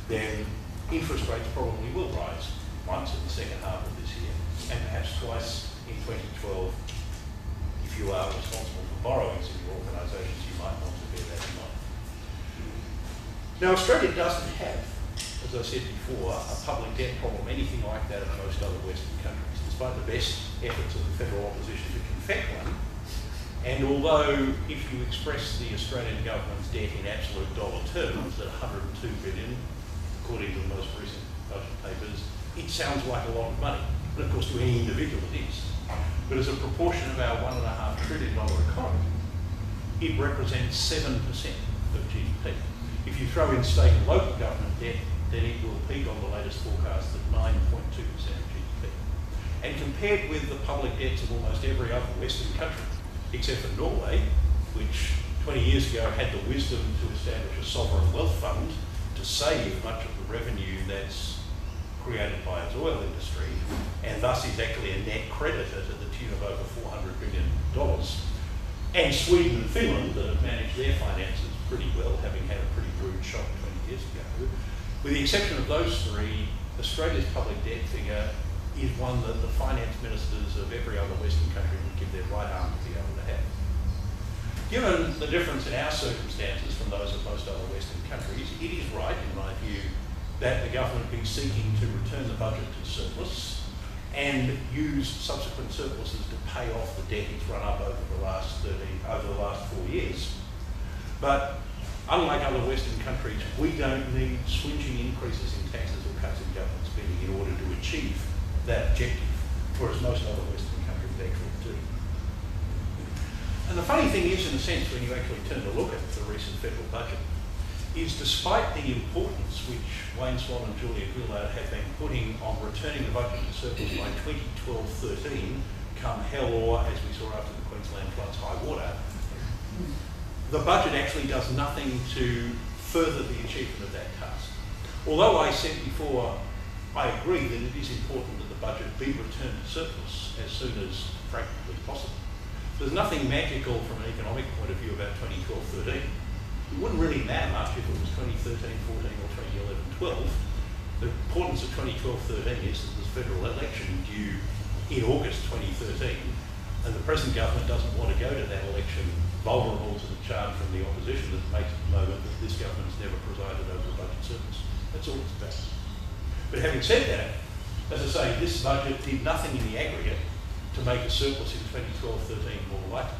then interest rates probably will rise once in the second half of this year, and perhaps twice in 2012. If you are responsible for borrowings in your organisations, you might want to bear that in mind. Now, Australia doesn't have, as I said before, a public debt problem anything like that of most other Western countries, despite the best efforts of the federal opposition to confect one. And although if you express the Australian government's debt in absolute dollar terms at $102 billion, according to the most recent budget papers, it sounds like a lot of money. But of course, to any individual it is. But as a proportion of our $1.5 trillion economy, it represents 7% of GDP. If you throw in state and local government debt, then it will peak on the latest forecast at 9.2% of GDP. And compared with the public debts of almost every other Western country, except for Norway, which 20 years ago had the wisdom to establish a sovereign wealth fund to save much of the revenue that's created by its oil industry, and thus is actually a net creditor to the tune of over $400 billion. And Sweden and Finland, that have managed their finances pretty well, having had a pretty rude shock 20 years ago. With the exception of those three, Australia's public debt figure is one that the finance ministers of every other Western country would give their right arm to be able to have. Given the difference in our circumstances from those of most other Western countries, it is right, in my view, that the government be seeking to return the budget to surplus and use subsequent surpluses to pay off the debt it's run up over the last 4 years. But unlike other Western countries, we don't need swingeing increases in taxes or cuts in government spending in order to achieve that objective, whereas most other Western countries actually do. And the funny thing is, in a sense, when you actually turn to look at the recent federal budget, is despite the importance which Wayne Swan and Julia Gillard have been putting on returning the budget to surplus by 2012-13, come hell or, as we saw after the Queensland floods, high water, the budget actually does nothing to further the achievement of that task. Although I said before, I agree that it is important that the budget be returned to surplus as soon as practically possible. There's nothing magical from an economic point of view about 2012-13. It wouldn't really matter much if it was 2013-14 or 2011-12. The importance of 2012-13 is that there's a federal election due in August 2013, and the present government doesn't want to go to that election vulnerable to the charge from the opposition that makes at the moment that this government's never presided over a budget surplus. That's all it's about. But having said that, as I say, this budget did nothing in the aggregate to make a surplus in 2012-13 more likely.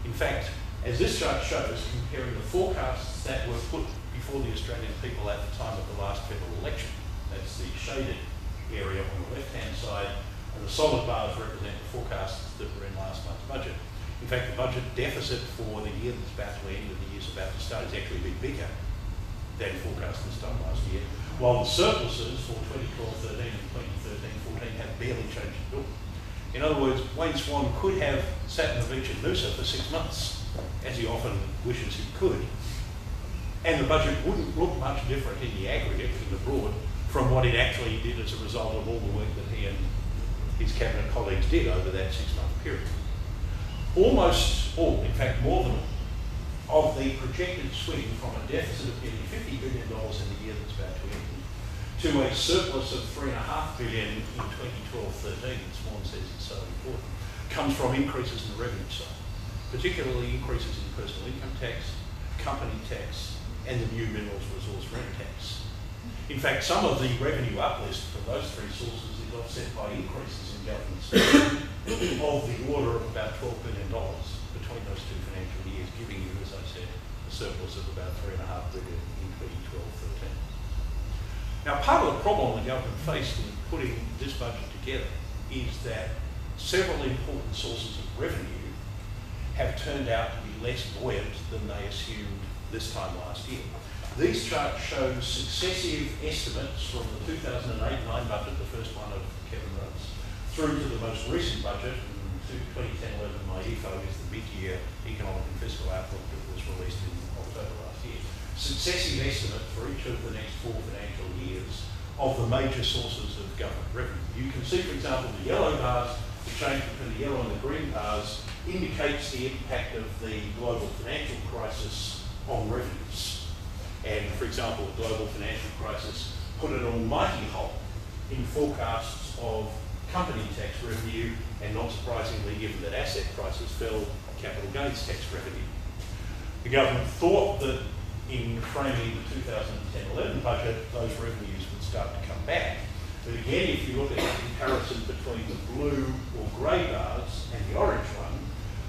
In fact, as this chart shows, comparing the forecasts that were put before the Australian people at the time of the last federal election, that's the shaded area on the left-hand side, and the solid bars represent the forecasts that were in last month's budget. In fact, the budget deficit for the year that's about to end and the year's about to start is actually a bit bigger than forecast this time last year, while the surpluses for 2012-13 and 2013-14 have barely changed at all. In other words, Wayne Swan could have sat on the beach at Noosa for 6 months, as he often wishes he could, and the budget wouldn't look much different in the aggregate, in the broad, from what it actually did as a result of all the work that he and his cabinet colleagues did over that 6-month period. Almost all, in fact more than all, of the projected swing from a deficit of nearly $50 billion in the year that's about to end to a surplus of $3.5 billion in 2012-13, that Swan says is so important, comes from increases in the revenue side, particularly increases in personal income tax, company tax, and the new minerals resource rent tax. In fact, some of the revenue uplift from those three sources is offset by increases in government spending of the order of about $12 billion between those two financial years, giving you, as I said, a surplus of about $3.5 billion in 2012-13. Now, part of the problem the government faced in putting this budget together is that several important sources of revenue have turned out to be less buoyant than they assumed this time last year. These charts show successive estimates from the 2008-9 budget, the first one of Kevin Rudd's, through to the most recent budget, and 2010-11 MyEFO is the mid-year economic and fiscal outlook that was released in October last year. Successive estimates for each of the next 4 financial years of the major sources of government revenue. You can see, for example, the yellow bars, the change between the yellow and the green bars indicates the impact of the global financial crisis on revenues. And for example, the global financial crisis put an almighty hole in forecasts of company tax revenue, and not surprisingly, given that asset prices fell, capital gains tax revenue. The government thought that in framing the 2010-11 budget, those revenues would start to come back. But again, if you look at the comparison between the blue or grey bars and the orange one,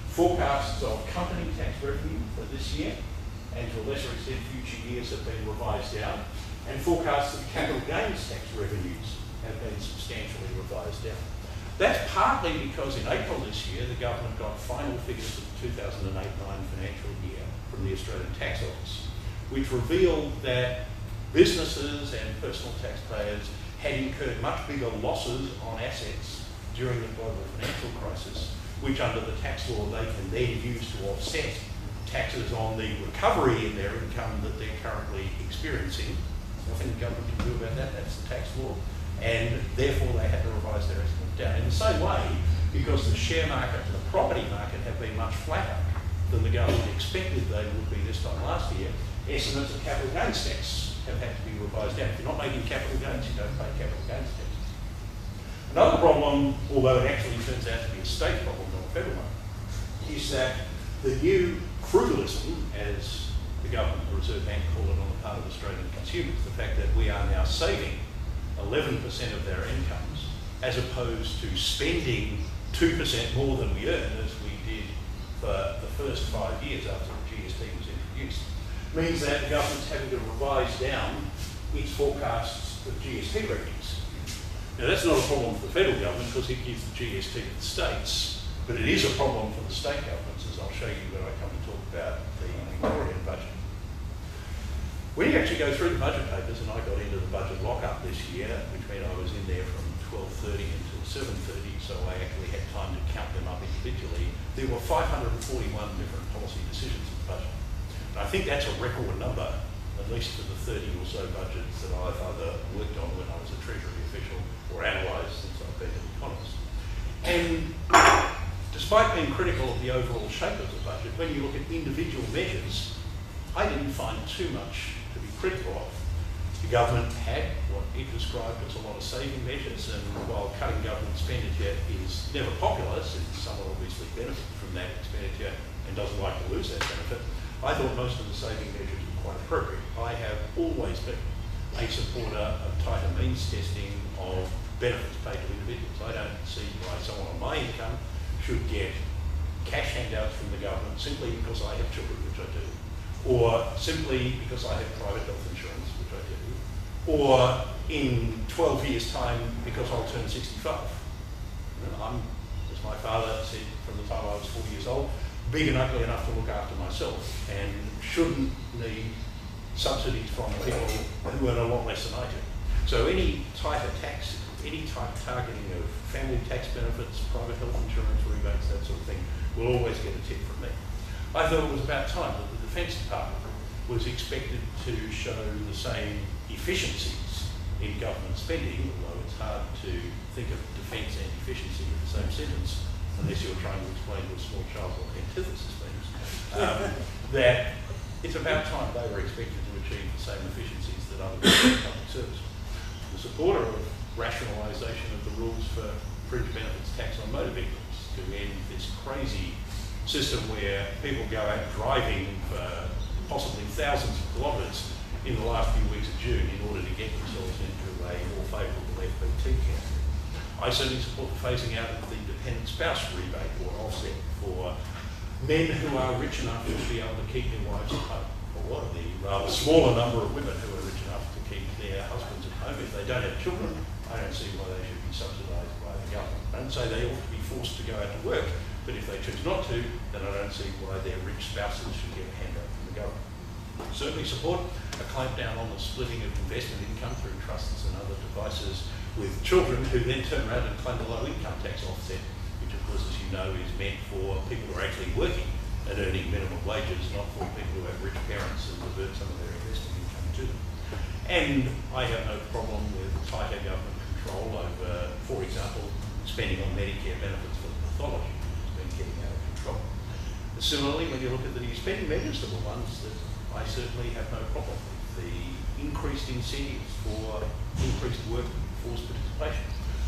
forecasts of company tax revenue for this year, and to a lesser extent future years, have been revised down, and forecasts of capital gains tax revenues have been substantially revised down. That's partly because in April this year, the government got final figures of the 2008-9 financial year from the Australian Tax Office, which revealed that businesses and personal taxpayers had incurred much bigger losses on assets during the global financial crisis, which under the tax law they can then use to offset taxes on the recovery in their income that they're currently experiencing. Nothing the government can do about that, that's the tax law. And therefore they had to revise their estimate down. In the same way, because the share market and the property market have been much flatter than the government expected they would be this time last year, estimates of capital gains tax have had to be revised down. If you're not making capital gains, you don't pay capital gains tax. Another problem, although it actually turns out to be a state problem, not a federal one, is that the new frugalism, as the government and the Reserve Bank call it on the part of Australian consumers, the fact that we are now saving 11% of their incomes as opposed to spending 2% more than we earn, as we did for the first 5 years after the GST was introduced, means that the government's having to revise down its forecasts of GST revenues. Now that's not a problem for the federal government because it gives the GST to the states, but it is a problem for the state governments, as I'll show you when I come to talk about the Victorian budget. When you actually go through the budget papers, and I got into the budget lock-up this year, which meant I was in there from 12:30 until 7:30, so I actually had time to count them up individually, there were 541 different policy decisions in the budget. And I think that's a record number, at least for the 30 or so budgets that I've either worked on when I was a Treasury official or analysed since I've been an economist. And despite being critical of the overall shape of the budget, when you look at individual measures, I didn't find too much to be critical of. The government had what it described as a lot of saving measures, and while cutting government expenditure is never popular, since someone obviously benefits from that expenditure and doesn't like to lose that benefit, I thought most of the saving measures were quite appropriate. I have always been a supporter of tighter means testing of benefits paid to individuals. I don't see why someone on my income should get cash handouts from the government simply because I have children, which I do, or simply because I have private health insurance, which I do, or in 12 years' time because I'll turn 65. I'm, as my father said from the time I was 4 years old, big and ugly enough to look after myself and shouldn't need subsidies from people who earn a lot less than I do. So any tighter tax, any type of targeting of family tax benefits, private health insurance rebates, that sort of thing, will always get a tip from me. I thought it was about time that the Defence Department was expected to show the same efficiencies in government spending, although it's hard to think of defence and efficiency in the same sentence, unless you're trying to explain to a small child what antithesis means, that it's about time they were expected to achieve the same efficiencies that other public service. The supporter of rationalisation of the rules for fringe benefits tax on motor vehicles to end this crazy system where people go out driving for possibly thousands of kilometres in the last few weeks of June in order to get themselves into a more favourable FBT category. I certainly support the phasing out of the dependent spouse rebate or offset for men who are rich enough to be able to keep their wives at home, or the rather smaller number of women who are rich enough to keep their husbands at home. If they don't have children, I don't see why they should be subsidised by the government. I don't say they ought to be forced to go out to work, but if they choose not to, then I don't see why their rich spouses should get a handout from the government. Certainly support a clampdown on the splitting of investment income through trusts and other devices with children who then turn around and claim the low income tax offset, which of course, as you know, is meant for people who are actually working and earning minimum wages, not for people who have rich parents and divert some of their investment income to them. And I have no problem with tighter government control over, for example, spending on Medicare benefits for pathology, which has been getting out of control. Similarly, when you look at the new spending measures, there were ones that I certainly have no problem with. the increased incentives for increased workforce participation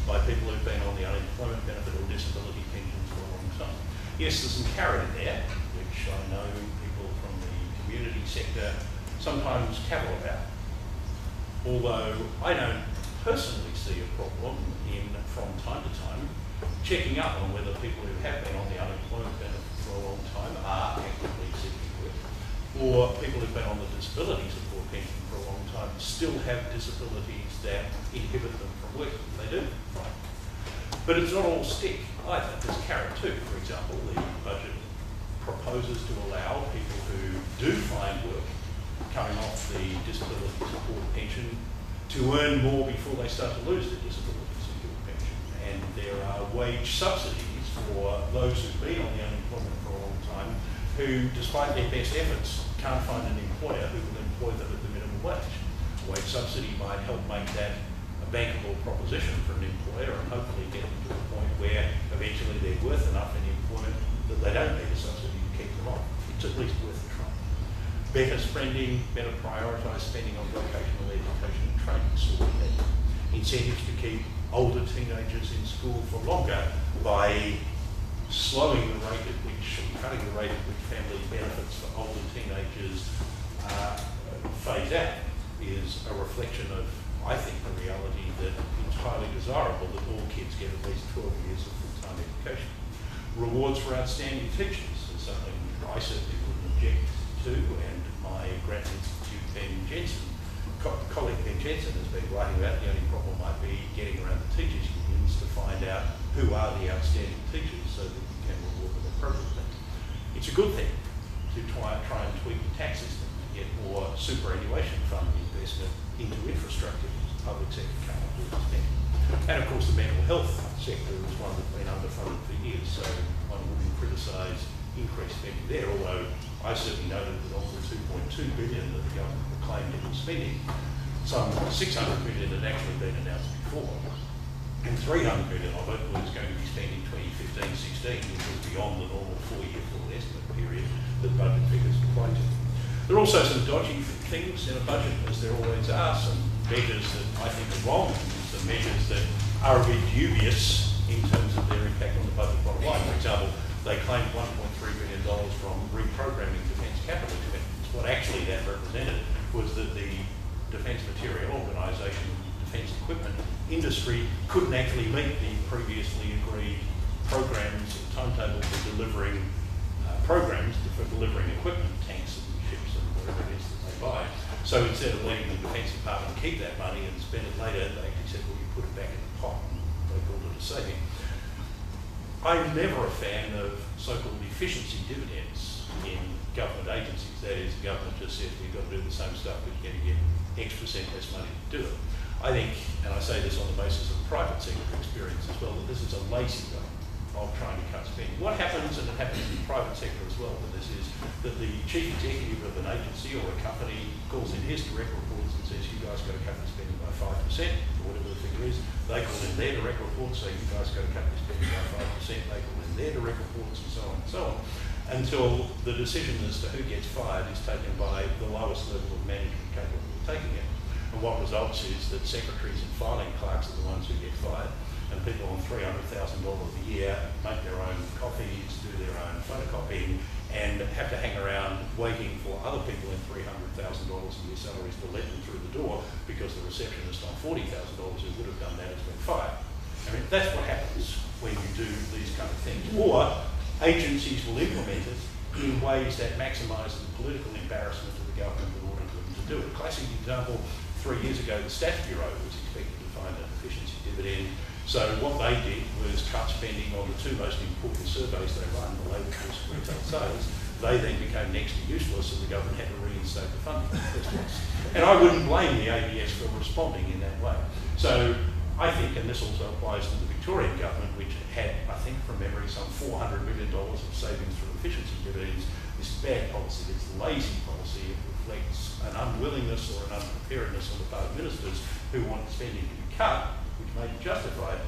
by people who've been on the unemployment benefit or disability pensions for a long time. Yes, there's some carrot in there, which I know people from the community sector sometimes cavil about. Although I don't personally see a problem in, from time to time, checking up on whether people who have been on the unemployment benefit for a long time are actively seeking work, or people who've been on the disability support pension for a long time still have disabilities that inhibit them from working. They do, fine. But it's not all stick either. There's carrot too. For example, the budget proposes to allow people who do find work coming off the disability support pension to earn more before they start to lose their disability support pension. And there are wage subsidies for those who've been on the unemployment for a long time who, despite their best efforts, can't find an employer who will employ them at the minimum wage. A wage subsidy might help make that a bankable proposition for an employer and hopefully get them to a point where eventually they're worth enough in employment that they don't need a subsidy to keep them on. It's at least worth a try. Better spending, better prioritised spending on vocational education and training, sort of that. Incentives to keep older teenagers in school for longer by slowing the rate at which, cutting the rate at which family benefits for older teenagers phase out is a reflection of, I think, the reality that it's highly desirable that all kids get at least 12 years of full-time education. Rewards for outstanding teachers is something I certainly wouldn't object to, and my Grattan Institute colleague Ben Jensen has been writing about. The only problem might be getting around the teachers' unions to find out who are the outstanding teachers so that you can reward them appropriately. It's a good thing to try and tweak the tax system to get more superannuation fund investment into infrastructure the public sector can't afford to spend. And of course the mental health sector is one that's been underfunded for years, so one wouldn't criticise increased spending there, although I certainly noted that of the $2.2 billion that the government proclaimed it was spending, some $600 million had actually been announced before, and $300 million of it was going to be spent in 2015-16, which was beyond the normal 4-year full estimate period that budget figures apply to. There are also some dodgy things in a budget, as there always are, some measures that I think are wrong, some measures that are a bit dubious in terms of their impact on the budget bottom line. For example, they claimed $1.3 billion from reprogramming defence capital commitments. What actually that represented was that the Defence Material Organisation, defence equipment industry couldn't actually meet the previously agreed programs and timetable for delivering equipment, tanks and ships and whatever it is that they buy. So instead of letting the Defence Department keep that money and spend it later, they actually said, well, you put it back in the pot, and they called it a saving. I'm never a fan of so-called efficiency dividends in government agencies. That is, the government just says we've got to do the same stuff, but you're going to get X% less money to do it. I think, and I say this on the basis of private sector experience as well, that this is a lazy way of trying to cut spending. What happens, and it happens in the private sector as well, with this is that the chief executive of an agency or a company calls in his direct reports and says, you guys got to cut the spending by 5%, or whatever the figure is. They call in their direct reports, say, you guys got to cut the spending by 5%. They call in their direct reports, and so on and so on, until the decision as to who gets fired is taken by the lowest level of management capable of taking it. And what results is that secretaries and filing clerks are the ones who get fired, and people on $300,000 a year make their own coffees, do their own photocopying, and have to hang around waiting for other people in $300,000 a year salaries to let them through the door because the receptionist on $40,000 who would have done that has been fired. I mean, that's what happens when you do these kind of things. Or agencies will implement it in ways that maximise the political embarrassment of the government in order for them to do it. Classic example, 3 years ago, the Stats Bureau was expected to find an efficiency dividend. So what they did was cut spending on the two most important surveys they run, the labour force and retail sales. They then became next to useless and the government had to reinstate the funding in the first place. And I wouldn't blame the ABS for responding in that way. So I think, and this also applies to the Victorian government, which had, I think from memory, some $400 million of savings through efficiency dividends. This is bad policy, it's lazy policy. It reflects an unwillingness or an unpreparedness on the part of ministers who want spending to be cut, which may be justified,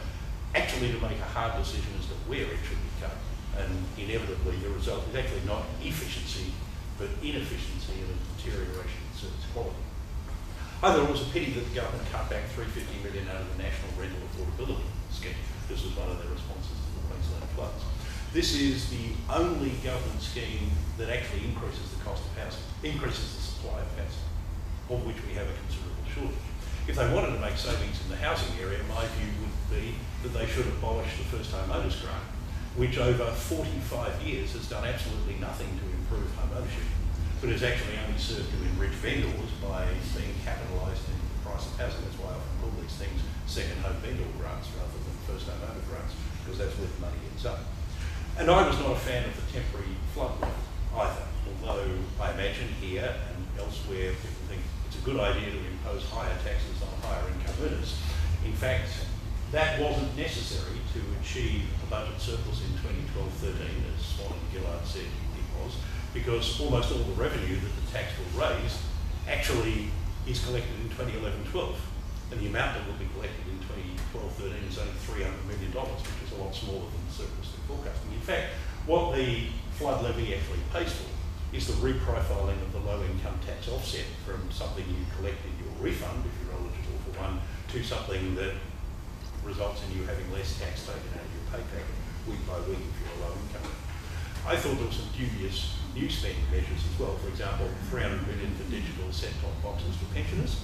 actually to make a hard decision as to where it should be cut. And inevitably the result is actually not efficiency, but inefficiency and a deterioration in service quality. I thought it was a pity that the government cut back $350 million out of the National Rental Affordability Scheme. This was one of their responses to the Queensland floods. This is the only government scheme that actually increases the cost of housing, increases the supply of housing, of which we have a considerable shortage. If they wanted to make savings in the housing area, my view would be that they should abolish the first home owners grant, which over 45 years has done absolutely nothing to improve home ownership, but has actually only served to enrich vendors by being capitalised in the price of housing. That's why I often call these things second home vendor grants rather than first home owner grants, because that's where the money ends up. And I was not a fan of the temporary flood levy either, although I imagine here and elsewhere people think it's a good idea to impose higher taxes on higher income earners. In fact, that wasn't necessary to achieve a budget surplus in 2012-13, as Swan and Gillard said it was, because almost all the revenue that the tax will raise actually is collected in 2011-12, and the amount that will be collected in 2012-13 is only $300 million, which is a lot smaller than the surplus they're forecasting. In fact, what the flood levy actually pays for is the reprofiling of the low income tax offset from something you collect in your refund, if you're eligible for one, to something that results in you having less tax taken out of your pay packet week by week if you're a low income. I thought there were some dubious new spending measures as well. For example, $300 million for digital set-top boxes for pensioners,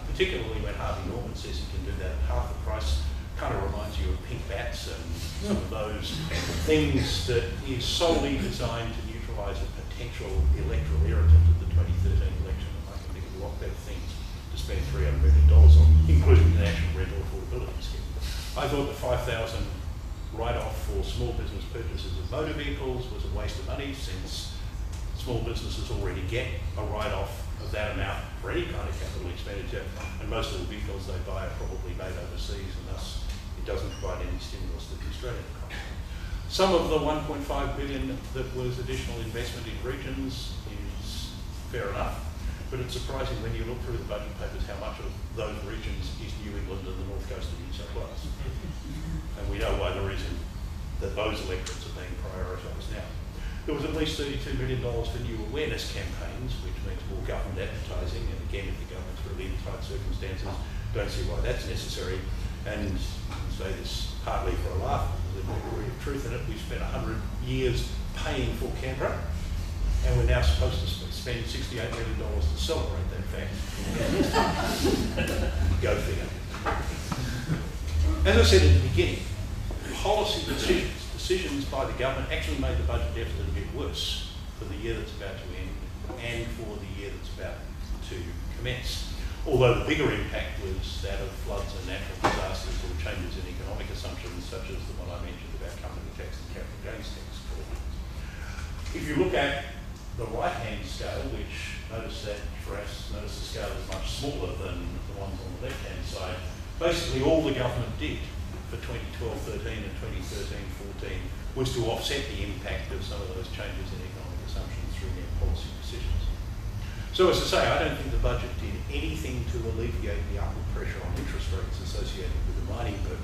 particularly when Harvey Norman says you can do that at half the price. Kind of reminds you of pink bats and some of those things that is solely designed to neutralise a potential electoral irritant of the 2013 election. I can think of a lot better things to spend $300 million on, including the National Rental Affordability Scheme. I thought the $5,000 write-off for small business purchases of motor vehicles was a waste of money, since small businesses already get a write-off of that amount for any kind of capital expenditure, and most of the vehicles they buy are probably made overseas, and thus it doesn't provide any stimulus to the Australian economy. Some of the $1.5 billion that was additional investment in regions is fair enough, but it's surprising when you look through the budget papers how much of those regions is New England and the north coast of New South Wales. And we know why the reason that those electorates are being prioritised now. There was at least $32 million for new awareness campaigns, which means more government advertising, and again, if the government's really in tight circumstances, don't see why that's necessary. And I say this partly for a laugh, there's a degree of truth in it. We've spent 100 years paying for Canberra, and we're now supposed to spend $68 million to celebrate that fact. Go figure. As I said at the beginning, policy decisions by the government actually made the budget deficit a bit worse for the year that's about to end and for the year that's about to commence. Although the bigger impact was that of floods and natural disasters or changes in economic assumptions, such as the one I mentioned about company tax and capital gains tax. If you look at the right-hand scale, which notice the scale is much smaller than the ones on the left-hand side, basically all the government did for 2012-13 and 2013-14 was to offset the impact of some of those changes in economic assumptions through their policy decisions. So as I say, I don't think the budget did anything to alleviate the upward pressure on interest rates associated with the mining boom.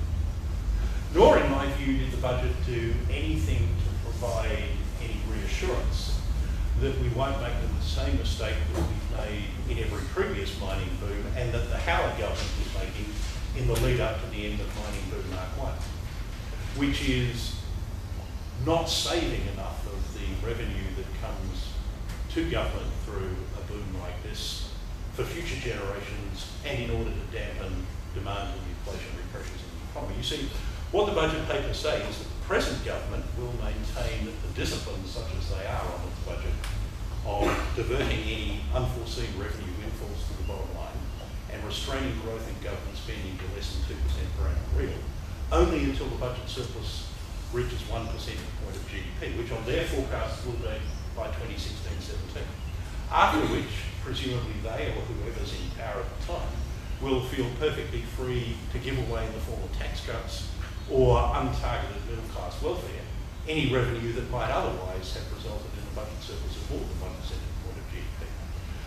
Nor, in my view, did the budget do anything to provide any reassurance that we won't make the same mistake that we've made in every previous mining boom, and that the Howard government was making in the lead up to the end of mining boom Mark 1, which is not saving enough of the revenue that comes to government through a boom like this for future generations, and in order to dampen demand and inflationary pressures in the economy. You see, what the budget papers say is that the present government will maintain the disciplines, such as they are on its budget, of diverting any unforeseen revenue windfalls to the bottom line and restraining growth in government spending to less than 2% per annum real, only until the budget surplus reaches 1% point of GDP, which on their forecast will be by 2016-17. After which, presumably they or whoever's in power at the time will feel perfectly free to give away in the form of tax cuts or untargeted middle class welfare any revenue that might otherwise have resulted in a budget surplus of more than 1% point of GDP.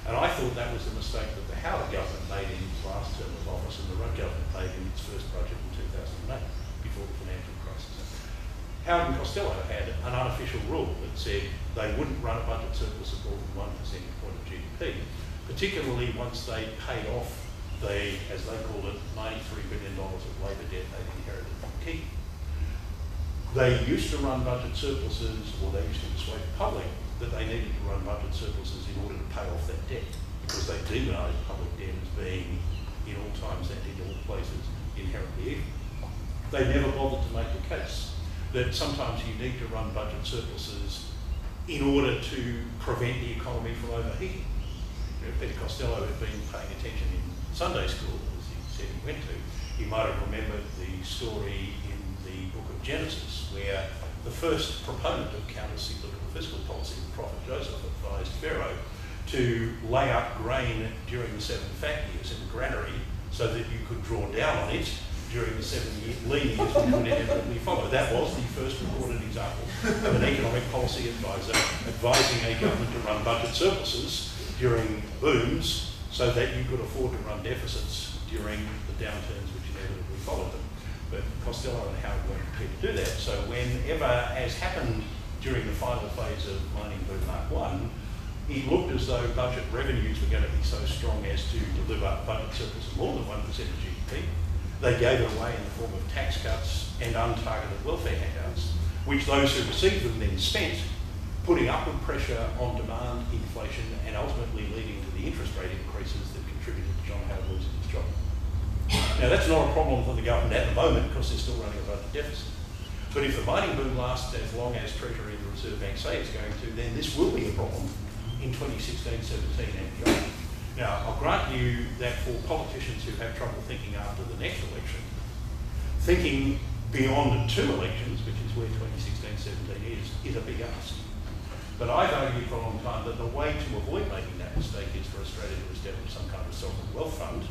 And I thought that was the mistake that the Howard government made in its last term of office and the Rudd government made in its first budget in 2008, before the financial crisis. Howard and Costello had an unofficial rule that said they wouldn't run a budget surplus of more than 1% point of GDP, particularly once they paid off they, as they called it, $93 billion of labour debt they'd inherited from Keating. They used to run budget surpluses, or they used to persuade the public that they needed to run budget surpluses in order to pay off that debt, because they demonised public debt as being, in all times and in all places, inherently evil. They never bothered to make the case that sometimes you need to run budget surpluses in order to prevent the economy from overheating. You know, if Peter Costello had been paying attention in Sunday school, as he said he went to, he might have remembered the story in the book of Genesis, where the first proponent of counter-cyclical fiscal policy, the prophet Joseph, advised Pharaoh to lay up grain during the 7 fat years in the granary so that you could draw down on it during the 7 lean years which would inevitably follow. That was the first recorded example of an economic policy advisor advising a government to run budget surpluses during booms so that you could afford to run deficits during the downturns which inevitably followed them. But Costello and Howard weren't prepared to do that. So whenever, as happened during the final phase of mining boom Mark I, it looked as though budget revenues were going to be so strong as to deliver budget surplus of more than 1% of GDP. They gave it away in the form of tax cuts and untargeted welfare handouts, which those who received them then spent, putting upward pressure on demand, inflation, and ultimately leading to the interest rate increases that contributed to John Howard losing his job. Now, that's not a problem for the government at the moment because they're still running a budget deficit. But if the mining boom lasts as long as Treasury and the Reserve Bank say it's going to, then this will be a problem in 2016, 17 and beyond. Now, I'll grant you that for politicians who have trouble thinking after the next election, thinking beyond 2 elections, which is where 2016, 17 is a big ask. But I've argued for a long time that the way to avoid making that mistake is for Australia to establish some kind of sovereign wealth fund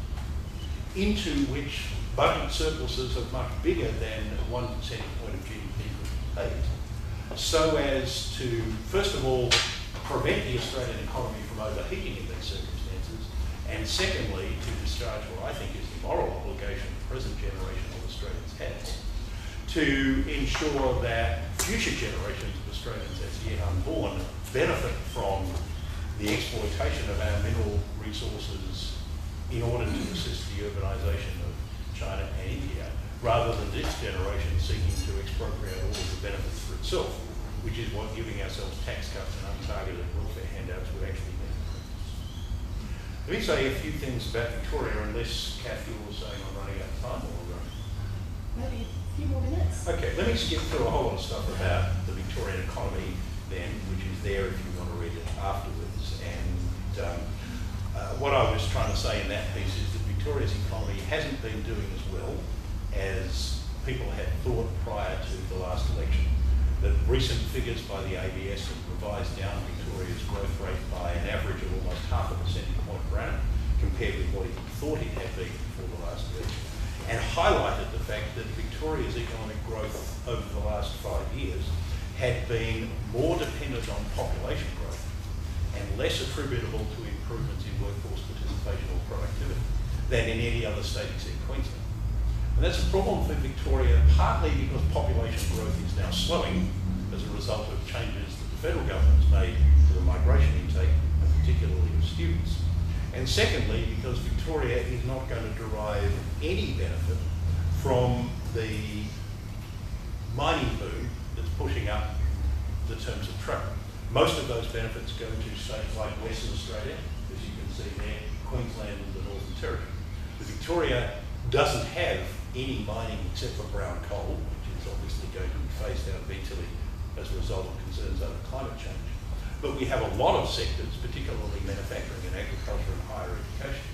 into which budget surpluses of much bigger than 1 percentage point of GDP could be paid, so as to, first of all, prevent the Australian economy from overheating in these circumstances, and secondly, to discharge what I think is the moral obligation the present generation of Australians has, to ensure that future generations of Australians as yet unborn benefit from the exploitation of our mineral resources in order to assist the urbanisation of China and India, rather than this generation seeking to expropriate all of the benefits for itself, which is what giving ourselves tax cuts and untargeted welfare handouts would actually mean. Let me say a few things about Victoria, unless Kathy was saying I'm running out of time, or maybe a few more minutes. Okay, let me skip through a whole lot of stuff about the Victorian economy then, which is there if you want to read it afterwards. And what I was trying to say in that piece is that Victoria's economy hasn't been doing as well as people had thought prior to the last election. The recent figures by the ABS have revised down Victoria's growth rate by an average of almost 0.5 percentage point per annum compared with what he thought it had been before the last election, and highlighted the fact that Victoria's economic growth over the last 5 years had been more dependent on population growth and less attributable to improvements in workforce participation or productivity than in any other state except Queensland. And that's a problem for Victoria, partly because population growth is now slowing as a result of changes that the federal government has made to the migration intake, and particularly of students. And secondly, because Victoria is not going to derive any benefit from the mining boom that's pushing up the terms of travel. Most of those benefits go to states like Western Australia, as you can see there, Queensland and the Northern Territory. But Victoria doesn't have any mining except for brown coal, which is obviously going to be phased out eventually as a result of concerns over climate change. But we have a lot of sectors, particularly manufacturing and agriculture and higher education,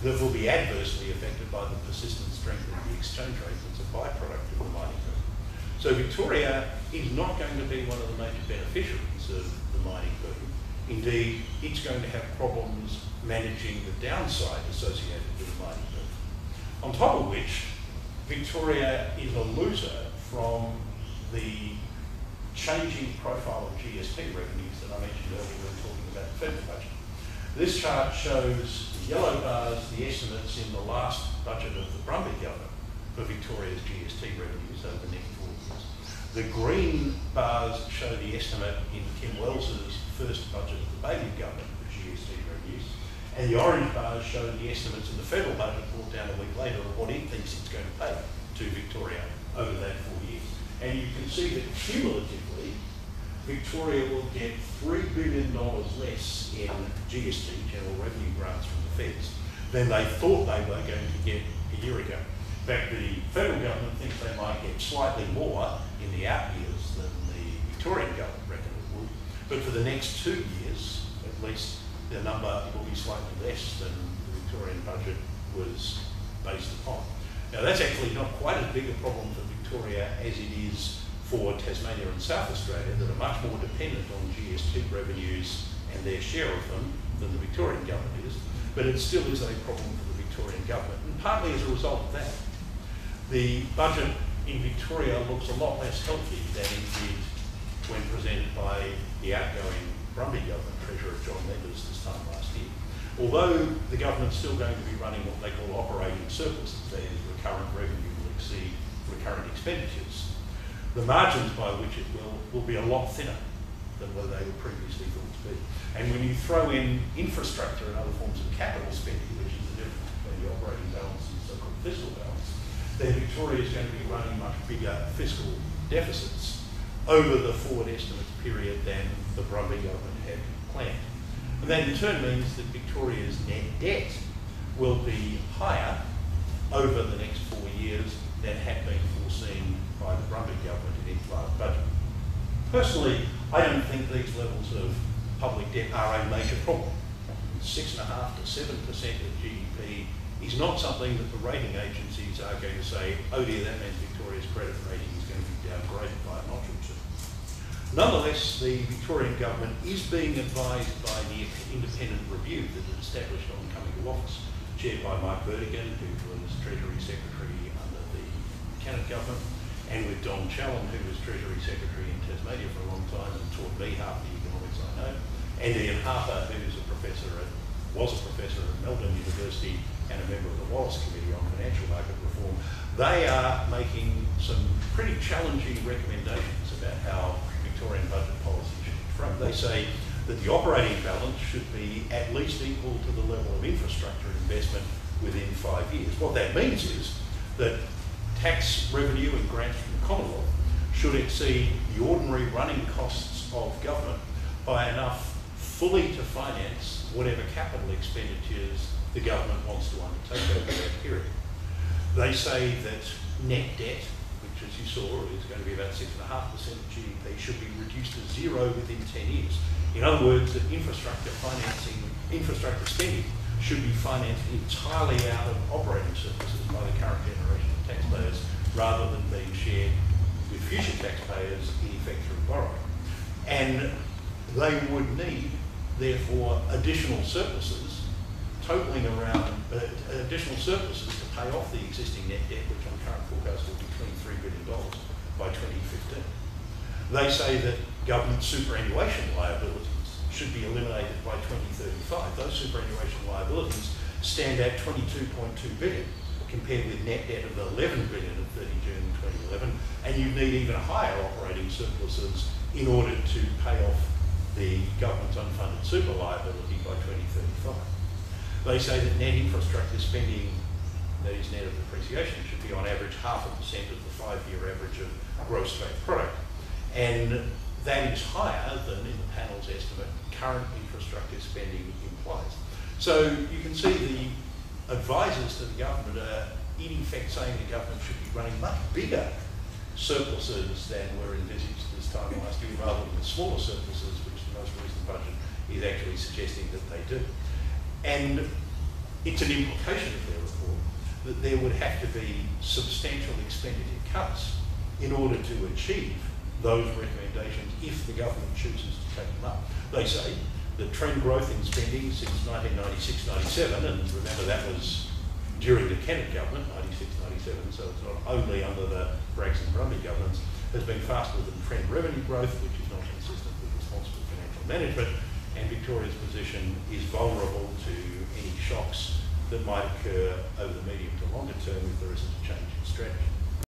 that will be adversely affected by the persistent strength of the exchange rate that's a byproduct of the mining boom. So Victoria is not going to be one of the major beneficiaries of the mining boom. Indeed, it's going to have problems managing the downside associated with the mining boom. On top of which, Victoria is a loser from the changing profile of GST revenues that I mentioned earlier when talking about the federal budget. This chart shows the yellow bars, the estimates in the last budget of the Brumby government for Victoria's GST revenues over the next 4 years. The green bars show the estimate in Kim Wells's first budget of the Baillieu government for GST revenues, And the orange bars show the estimates in the federal budget brought down a week later of what it thinks it's going to pay to Victoria over that 4 years. And you can see that cumulatively, Victoria will get $3 billion less in GST, General Revenue Grants from the feds, than they thought they were going to get a year ago. In fact, the federal government thinks they might get slightly more in the out years than the Victorian government reckon it would. But for the next 2 years, at least, the number will be slightly less than the Victorian budget was based upon. Now, that's actually not quite as big a problem for Victoria as it is for Tasmania and South Australia, that are much more dependent on GST revenues and their share of them than the Victorian government is. But it still is a problem for the Victorian government, and partly as a result of that. The budget in Victoria looks a lot less healthy than it did when presented by the outgoing Brumby government, Treasurer John Members, this time last year. Although the government's still going to be running what they call operating surpluses, that is, recurrent revenue will exceed recurrent expenditures, the margins by which it will be a lot thinner than what they were previously thought to be. And when you throw in infrastructure and other forms of capital spending, which is the difference between the operating balance and so-called fiscal balance, then Victoria is going to be running much bigger fiscal deficits over the forward estimates period than the Brumby government had planned. And that in turn means that Victoria's net debt will be higher over the next 4 years than had been foreseen by the Brumby government in its last budget. Personally, I don't think these levels of public debt are a major problem. 6.5% to 7% of GDP is not something that the rating agencies are going to say, oh dear, that means Victoria's credit rating is going to be downgraded by a notch or two. Nonetheless, the Victorian government is being advised by the independent review that it established on coming to office, chaired by Mike Vertigan, who was Treasury Secretary under the Buchanan government, and with Don Challen, who was Treasury Secretary in Tasmania for a long time and taught me half the economics I know, and Ian Harper, who was a professor at Melbourne University and a member of the Wallace Committee on Financial Market Reform. They are making some pretty challenging recommendations about how Victorian budget policy should be framed. They say that the operating balance should be at least equal to the level of infrastructure investment within 5 years. What that means is that tax revenue and grants from the Commonwealth should exceed the ordinary running costs of government by enough fully to finance whatever capital expenditures the government wants to undertake over that period. They say that net debt, which as you saw is going to be about 6.5% of GDP, should be reduced to zero within 10 years. In other words, that infrastructure spending should be financed entirely out of operating surpluses by the current generation of taxpayers, rather than being shared with future taxpayers, in effect through borrowing. And they would need, therefore, additional surpluses totaling around additional surpluses to pay off the existing net debt, which on current forecast will be $23 billion by 2015. They say that government superannuation liabilities should be eliminated by 2035. Those superannuation liabilities stand at $22.2 billion, compared with net debt of $11 billion at 30 June 2011, and you need even higher operating surpluses in order to pay off the government's unfunded super liability by 2035. They say that net infrastructure spending, that is net of depreciation, should be on average 0.5% of the 5-year average of gross state product. And that is higher than, in the panel's estimate, current infrastructure spending implies. So you can see the advisors to the government are in effect saying the government should be running much bigger surpluses than were envisaged this time last year, rather than smaller surpluses, which the most recent budget is actually suggesting that they do. And it's an implication of their report that there would have to be substantial expenditure cuts in order to achieve those recommendations if the government chooses to take them up. They say the trend growth in spending since 1996-97, and remember that was during the Kennett government, 96-97, so it's not only under the Braggs and Brumby governments, has been faster than trend revenue growth, which is not consistent with responsible financial management, and Victoria's position is vulnerable to any shocks that might occur over the medium to longer term if there isn't a change in strategy.